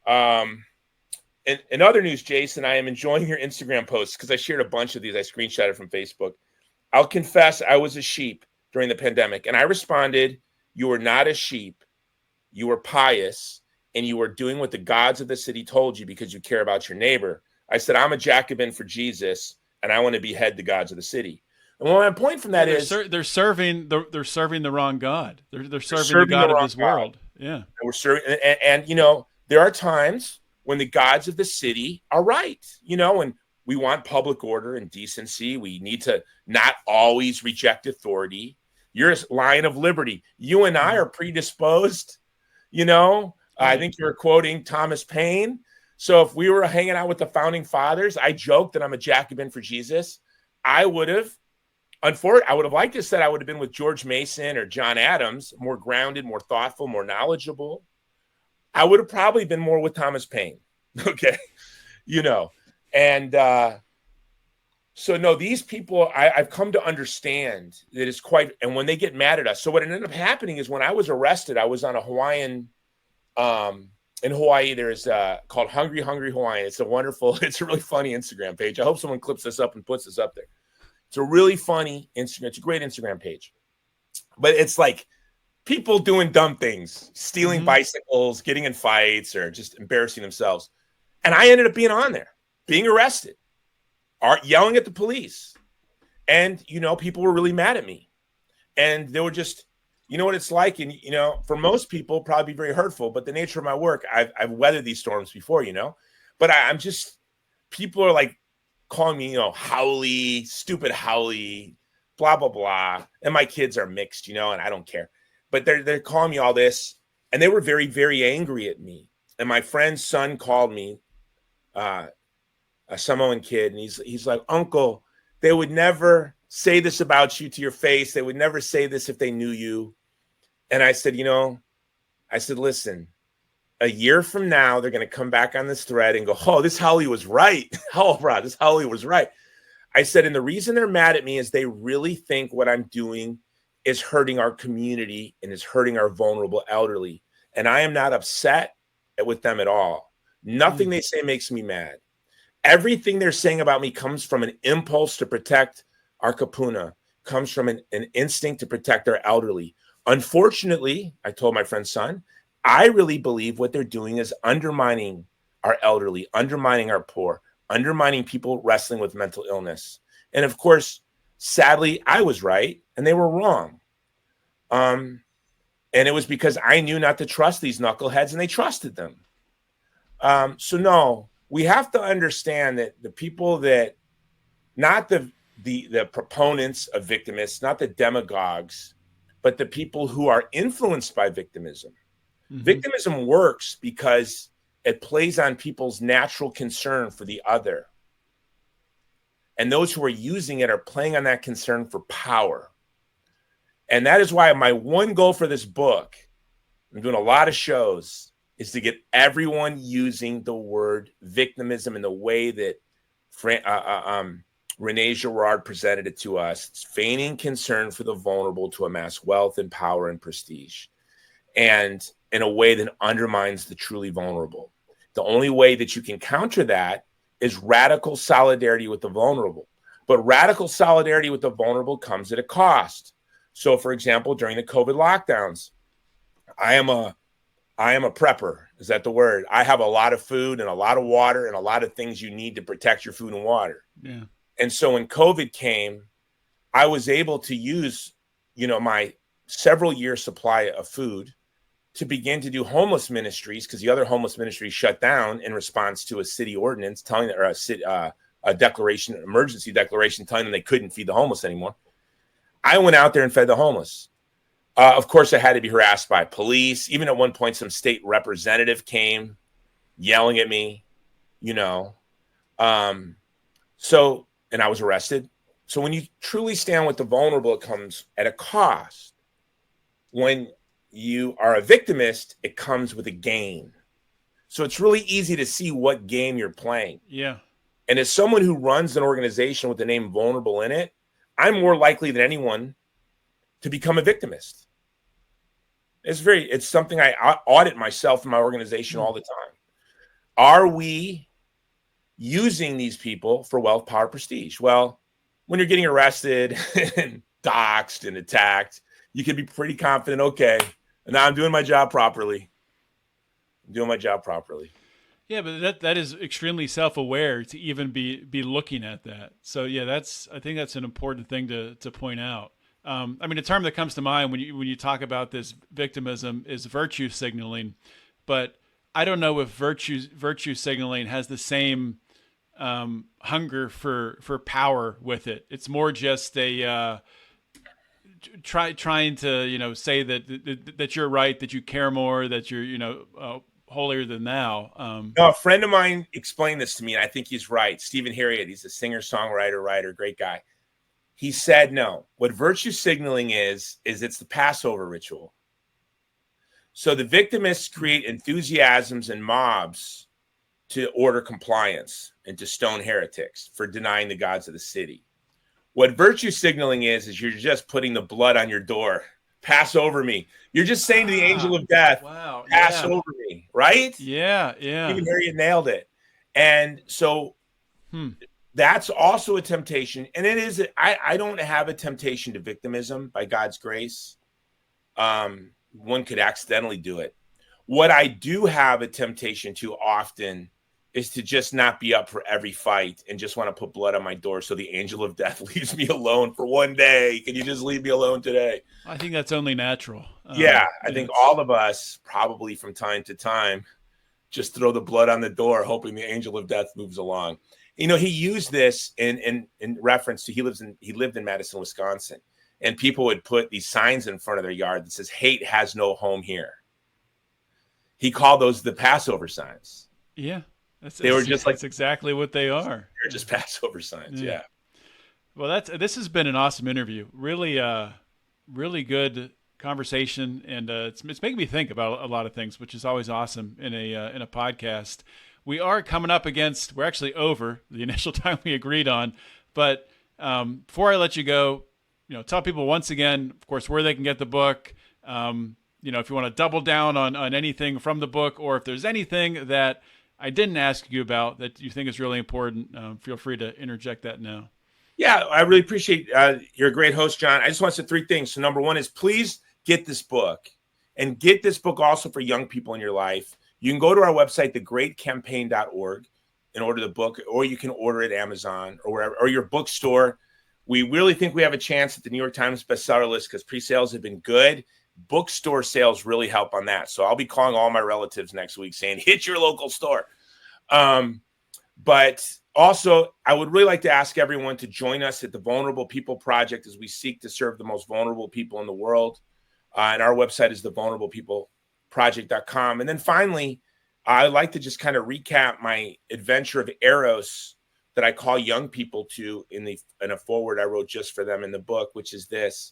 in other news, Jason, I am enjoying your Instagram posts because I shared a bunch of these. I screenshotted from Facebook. I'll confess I was a sheep during the pandemic. And I responded, you were not a sheep. You were pious. And you were doing what the gods of the city told you because you care about your neighbor. I said, I'm a Jacobin for Jesus, and I want to behead the gods of the city. And my point from that is they're serving the wrong God. They're serving the God of this world. Yeah, and we're serving, and you know there are times when the gods of the city are right. You know, and we want public order and decency. We need to not always reject authority. You're a lion of liberty. You and I are predisposed. You know. I think you're quoting Thomas Paine. So if we were hanging out with the founding fathers, I joked that I'm a Jacobin for Jesus. I would have liked to said I would have been with George Mason or John Adams, more grounded, more thoughtful, more knowledgeable. I would have probably been more with Thomas Paine. Okay. And so no, these people, I've come to understand that it's quite, and when they get mad at us. So what ended up happening is when I was arrested, I was on a Hawaiian, in Hawaii, there's called Hungry Hawaiian. It's it's a really funny Instagram page. I hope someone clips this up and puts this up there. It's a really funny Instagram. It's a great Instagram page, but it's like people doing dumb things, stealing bicycles, getting in fights, or just embarrassing themselves. And I ended up being on there, being arrested, yelling at the police. And, people were really mad at me. And they were just, what it's like. And, for most people, probably very hurtful. But the nature of my work, I've weathered these storms before, But I'm just, people are like calling me, Howley, stupid Howley, blah, blah, blah. And my kids are mixed, and I don't care. But they're calling me all this. And they were very, very angry at me. And my friend's son called me, a Samoan kid, and he's like, Uncle, they would never say this about you to your face. They would never say this if they knew you. And I said, listen, a year from now, they're going to come back on this thread and go, oh, this Holly was right. Oh, bro, this Holly was right. I said, and the reason they're mad at me is they really think what I'm doing is hurting our community and is hurting our vulnerable elderly. And I am not upset with them at all. Nothing they say makes me mad. Everything they're saying about me comes from an impulse to protect our kapuna, comes from an instinct to protect our elderly. Unfortunately, I told my friend's son, I really believe what they're doing is undermining our elderly, undermining our poor, undermining people wrestling with mental illness. And of course, sadly, I was right and they were wrong. And it was because I knew not to trust these knuckleheads and they trusted them. So no, we have to understand that the people that, not the proponents of victimists, not the demagogues, but the people who are influenced by victimism. Victimism works because it plays on people's natural concern for the other. And those who are using it are playing on that concern for power. And that is why my one goal for this book, I'm doing a lot of shows, is to get everyone using the word victimism in the way that Rene Girard presented it to us. It's feigning concern for the vulnerable to amass wealth and power and prestige, and in a way that undermines the truly vulnerable. The only way that you can counter that is radical solidarity with the vulnerable. But radical solidarity with the vulnerable comes at a cost. So, for example, during the COVID lockdowns, I am a prepper. Is that the word? I have a lot of food and a lot of water and a lot of things you need to protect your food and water. Yeah. And so when COVID came, I was able to use, my several year supply of food to begin to do homeless ministries, because the other homeless ministries shut down in response to a city ordinance telling, or a declaration, emergency declaration telling them they couldn't feed the homeless anymore. I went out there and fed the homeless. Of course, I had to be harassed by police. Even at one point, some state representative came yelling at me, So, and I was arrested. So when you truly stand with the vulnerable, it comes at a cost. When you are a victimist, it comes with a gain. So it's really easy to see what game you're playing. Yeah. And as someone who runs an organization with the name Vulnerable in it, I'm more likely than anyone to become a victimist. It's something I audit myself and my organization all the time. Are we using these people for wealth, power, prestige? Well, when you're getting arrested and doxxed and attacked, you can be pretty confident, okay, now I'm doing my job properly. Yeah, but that is extremely self-aware to even be looking at that. So yeah, I think that's an important thing to point out. A term that comes to mind when you talk about this victimism is virtue signaling, but I don't know if virtue signaling has the same hunger for power with it. It's more just a trying to say that you're right, that you care more, that you're holier than thou. No, a friend of mine explained this to me, and I think he's right. Stephen Harriott, he's a singer, songwriter, writer, great guy. He said, no, what virtue signaling is it's the Passover ritual. So the victimists create enthusiasms and mobs to order compliance and to stone heretics for denying the gods of the city. What virtue signaling is you're just putting the blood on your door. Pass over me. You're just saying to the angel of death, wow, pass yeah. over me, right? Yeah. Even there, you nailed it. And so that's also a temptation. And it is, I don't have a temptation to victimism by God's grace. One could accidentally do it. What I do have a temptation to often is to just not be up for every fight and just want to put blood on my door so the angel of death leaves me alone for one day. Can you just leave me alone today? I think that's only natural. Yeah, I think all of us probably from time to time just throw the blood on the door, hoping the angel of death moves along. You know, he used this in reference to he lived in Madison, Wisconsin, and people would put these signs in front of their yard that says "Hate has no home here." He called those the Passover signs. Yeah, that's exactly what they are. They're just Passover signs. Yeah. Well, this has been an awesome interview. Really, really good conversation, and it's making me think about a lot of things, which is always awesome in a podcast. We are coming up against. We're actually over the initial time we agreed on, but before I let you go, tell people once again, of course, where they can get the book. If you want to double down on anything from the book, or if there's anything that I didn't ask you about that you think is really important, feel free to interject that now. Yeah, I really appreciate you're a great host, John. I just want to say three things. So number one is please get this book, and get this book also for young people in your life. You can go to our website, thegreatcampaign.org, and order the book, or you can order it at Amazon or wherever, or your bookstore. We really think we have a chance at the New York Times bestseller list because pre-sales have been good. Bookstore sales really help on that. So I'll be calling all my relatives next week saying, hit your local store. But also, I would really like to ask everyone to join us at the Vulnerable People Project as we seek to serve the most vulnerable people in the world. And our website is thevulnerablepeopleproject.com. And then finally, I'd like to just kind of recap my adventure of Eros that I call young people to in a foreword I wrote just for them in the book, which is this: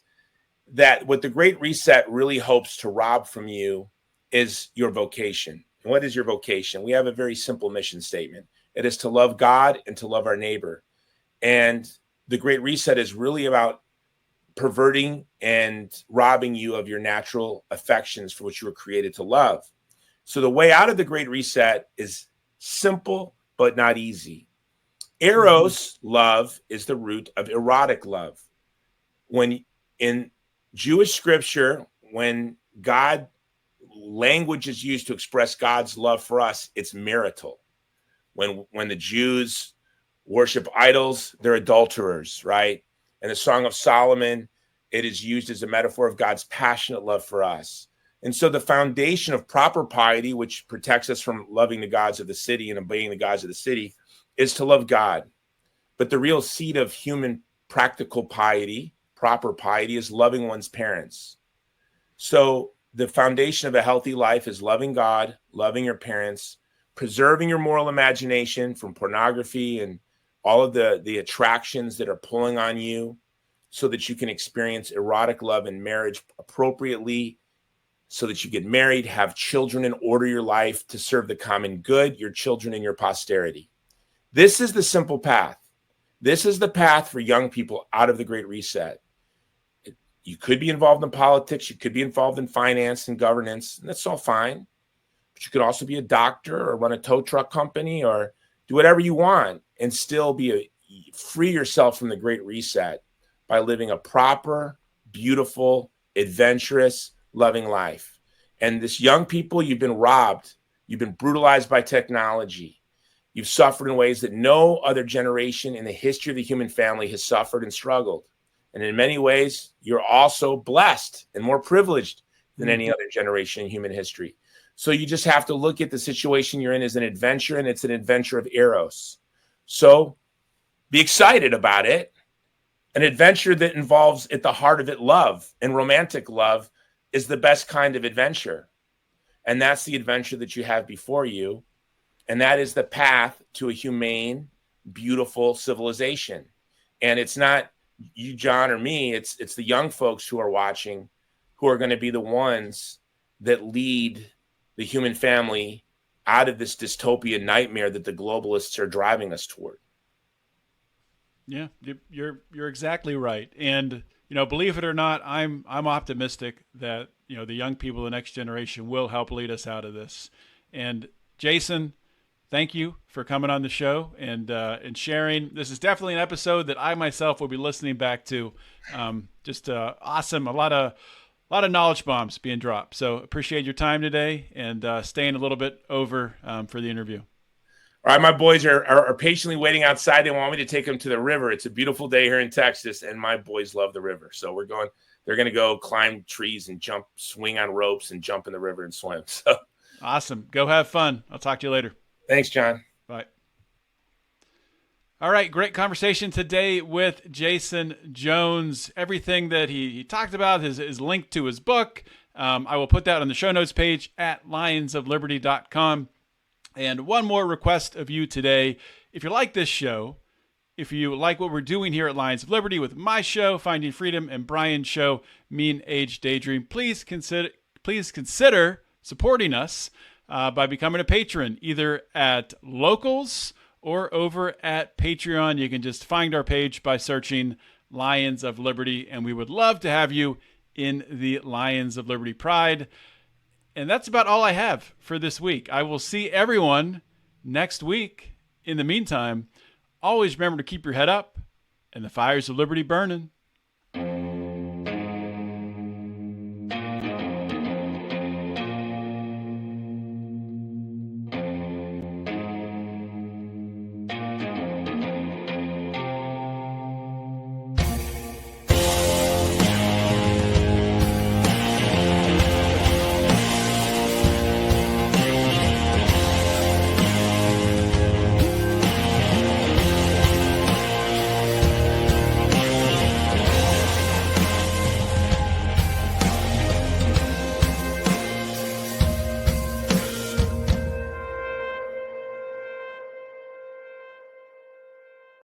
that what the Great Reset really hopes to rob from you is your vocation. And what is your vocation? We have a very simple mission statement. It is to love God and to love our neighbor. And the Great Reset is really about perverting and robbing you of your natural affections for which you were created to love. So the way out of the Great Reset is simple, but not easy. Eros love is the root of erotic love. When in Jewish scripture, when God language is used to express God's love for us, it's marital. When the Jews worship idols, they're adulterers, right? In the Song of Solomon, it is used as a metaphor of God's passionate love for us. And so the foundation of proper piety, which protects us from loving the gods of the city and obeying the gods of the city, is to love God. But the real seed of human practical piety, proper piety, is loving one's parents. So the foundation of a healthy life is loving God, loving your parents, preserving your moral imagination from pornography and all of the attractions that are pulling on you so that you can experience erotic love and marriage appropriately, so that you get married, have children, and order your life to serve the common good, your children and your posterity. This is the simple path. This is the path for young people out of the Great Reset. You could be involved in politics. You could be involved in finance and governance. And that's all fine. But you could also be a doctor or run a tow truck company or do whatever you want and still free yourself from the Great Reset by living a proper, beautiful, adventurous, loving life. And this young people, you've been robbed. You've been brutalized by technology. You've suffered in ways that no other generation in the history of the human family has suffered and struggled. And in many ways, you're also blessed and more privileged than any other generation in human history. So you just have to look at the situation you're in as an adventure, and it's an adventure of Eros. So be excited about it. An adventure that involves at the heart of it love, and romantic love is the best kind of adventure. And that's the adventure that you have before you. And that is the path to a humane, beautiful civilization. And it's not you, John, or me. It's the young folks who are watching who are going to be the ones that lead the human family out of this dystopian nightmare that the globalists are driving us toward. Yeah, you're exactly right. And believe it or not, I'm optimistic that the young people, the next generation, will help lead us out of this. And Jason, thank you for coming on the show and sharing. This is definitely an episode that I myself will be listening back to. Just awesome. A lot of knowledge bombs being dropped. So appreciate your time today and staying a little bit over for the interview. All right, my boys are patiently waiting outside. They want me to take them to the river. It's a beautiful day here in Texas, and my boys love the river. So they're going to go climb trees and swing on ropes and jump in the river and swim. So awesome. Go have fun. I'll talk to you later. Thanks, John. Bye. All right, great conversation today with Jason Jones. Everything that he talked about is linked to his book. I will put that on the show notes page at lionsofliberty.com. And one more request of you today. If you like this show, if you like what we're doing here at Lions of Liberty with my show, Finding Freedom, and Brian's show, Mean Age Daydream, please consider supporting us by becoming a patron, either at Locals or over at Patreon. You can just find our page by searching Lions of Liberty, and we would love to have you in the Lions of Liberty Pride. And that's about all I have for this week. I will see everyone next week. In the meantime, always remember to keep your head up and the fires of liberty burning.